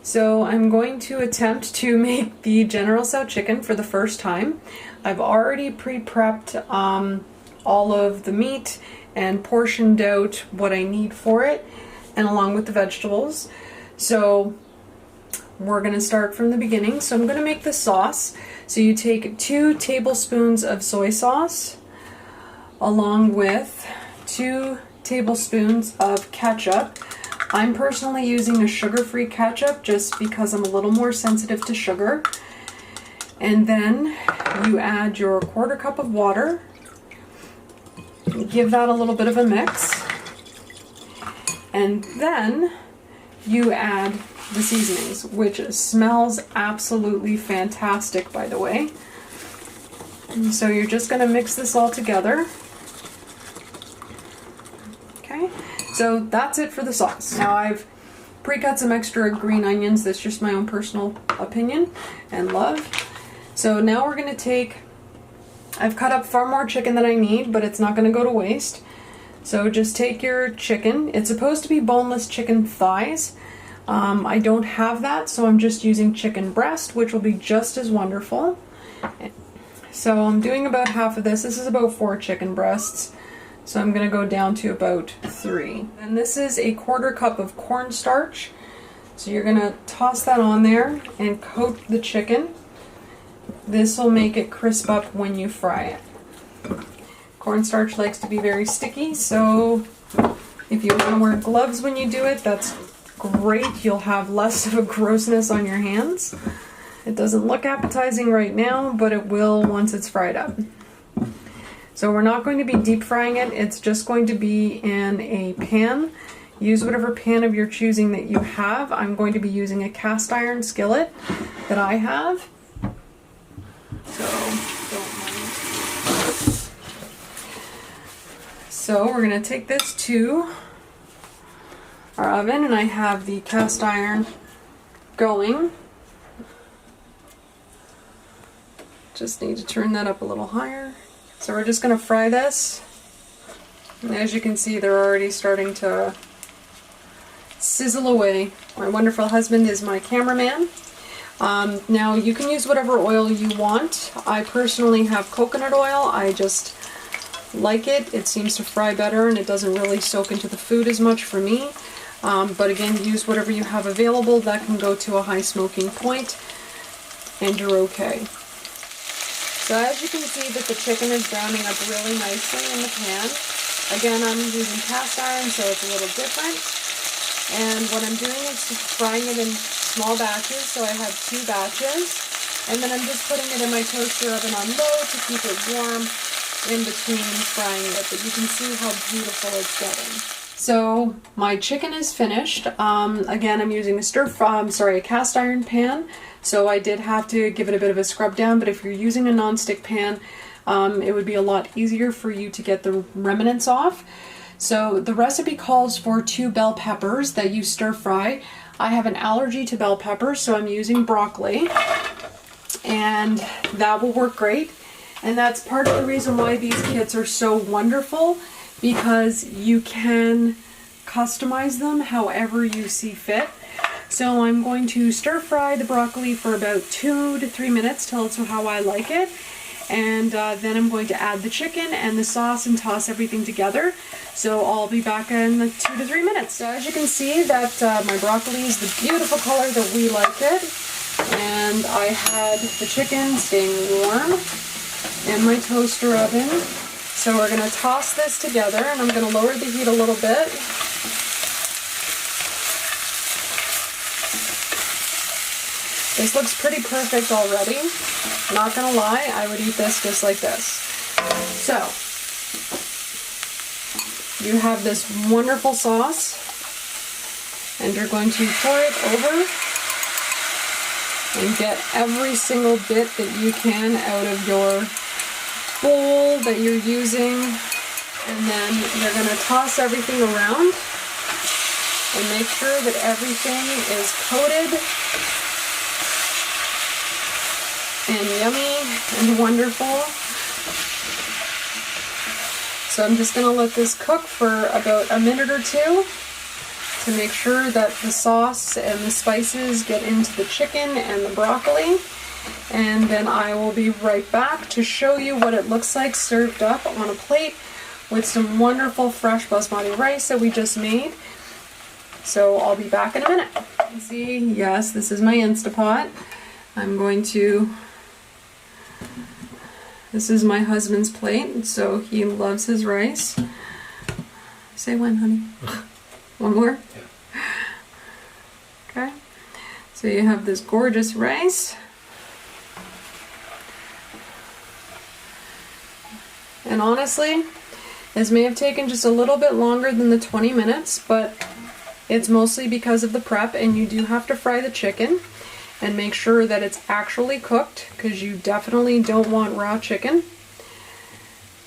So I'm going to attempt to make the General Tso chicken for the first time. I've already pre-prepped all of the meat and portioned out what I need for it, and along with the vegetables. So we're going to start from the beginning. So I'm going to make the sauce. So you take 2 tablespoons of soy sauce along with 2 tablespoons of ketchup. I'm personally using a sugar-free ketchup just because I'm a little more sensitive to sugar. And then you add your 1/4 cup of water. Give that a little bit of a mix. And then you add the seasonings, which smells absolutely fantastic, by the way. And so you're just going to mix this all together. Okay. So that's it for the sauce. Now I've pre-cut some extra green onions. That's just my own personal opinion and love. So now we're going to take, I've cut up far more chicken than I need, but it's not going to go to waste. So just take your chicken. It's supposed to be boneless chicken thighs. I don't have that, so I'm just using chicken breast, which will be just as wonderful. So I'm doing about half of this. This is about 4 chicken breasts. So I'm going to go down to about 3. And this is a 1/4 cup of cornstarch. So you're going to toss that on there and coat the chicken. This will make it crisp up when you fry it. Cornstarch likes to be very sticky, so if you want to wear gloves when you do it, that's great. You'll have less of a grossness on your hands. It doesn't look appetizing right now, but it will once it's fried up. So we're not going to be deep frying it. It's just going to be in a pan. Use whatever pan of your choosing that you have. I'm going to be using a cast iron skillet that I have. So don't mind. So we're going to take this to our oven, and I have the cast iron going. Just need to turn that up a little higher. So we're just going to fry this, and as you can see, they're already starting to sizzle away. My wonderful husband is my cameraman. Now you can use whatever oil you want. I personally have coconut oil. I just like it. It seems to fry better, and it doesn't really soak into the food as much for me. But again, use whatever you have available. That can go to a high smoking point, and you're okay. So as you can see that the chicken is browning up really nicely in the pan. Again, I'm using cast iron, so it's a little different. And what I'm doing is frying it in small batches, so I have 2 batches. And then I'm just putting it in my toaster oven on low to keep it warm in between frying it. But you can see how beautiful it's getting. So my chicken is finished. Again, I'm using a cast iron pan. So I did have to give it a bit of a scrub down, but if you're using a non-stick pan, it would be a lot easier for you to get the remnants off. So the recipe calls for 2 bell peppers that you stir fry. I have an allergy to bell peppers, so I'm using broccoli, and that will work great. And that's part of the reason why these kits are so wonderful, because you can customize them however you see fit. So I'm going to stir fry the broccoli for about 2 to 3 minutes till it's how I like it. And then I'm going to add the chicken and the sauce and toss everything together. So I'll be back in 2 to 3 minutes. So as you can see, that my broccoli is the beautiful color that we like it. And I had the chicken staying warm in my toaster oven. So we're going to toss this together, and I'm going to lower the heat a little bit. This looks pretty perfect already. Not gonna lie, I would eat this just like this. So, you have this wonderful sauce, and you're going to pour it over and get every single bit that you can out of your bowl that you're using. And then you're gonna toss everything around and make sure that everything is coated and yummy and wonderful. So I'm just going to let this cook for about a minute or 2 to make sure that the sauce and the spices get into the chicken and the broccoli. And then I will be right back to show you what it looks like served up on a plate with some wonderful fresh basmati rice that we just made. So I'll be back in a minute. See, yes, this is my Instapot. This is my husband's plate, so he loves his rice. Say when, honey? One more? Yeah. Okay. So you have this gorgeous rice. And honestly, this may have taken just a little bit longer than the 20 minutes, but it's mostly because of the prep, and you do have to fry the chicken and make sure that it's actually cooked, because you definitely don't want raw chicken.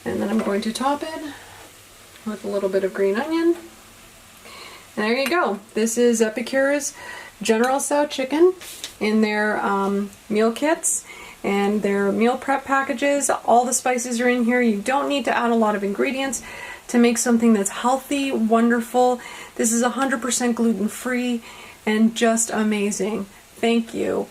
And then I'm going to top it with a little bit of green onion. And there you go. This is Epicure's General Tso chicken in their meal kits and their meal prep packages. All the spices are in here. You don't need to add a lot of ingredients to make something that's healthy, wonderful. This is 100% gluten-free and just amazing. Thank you.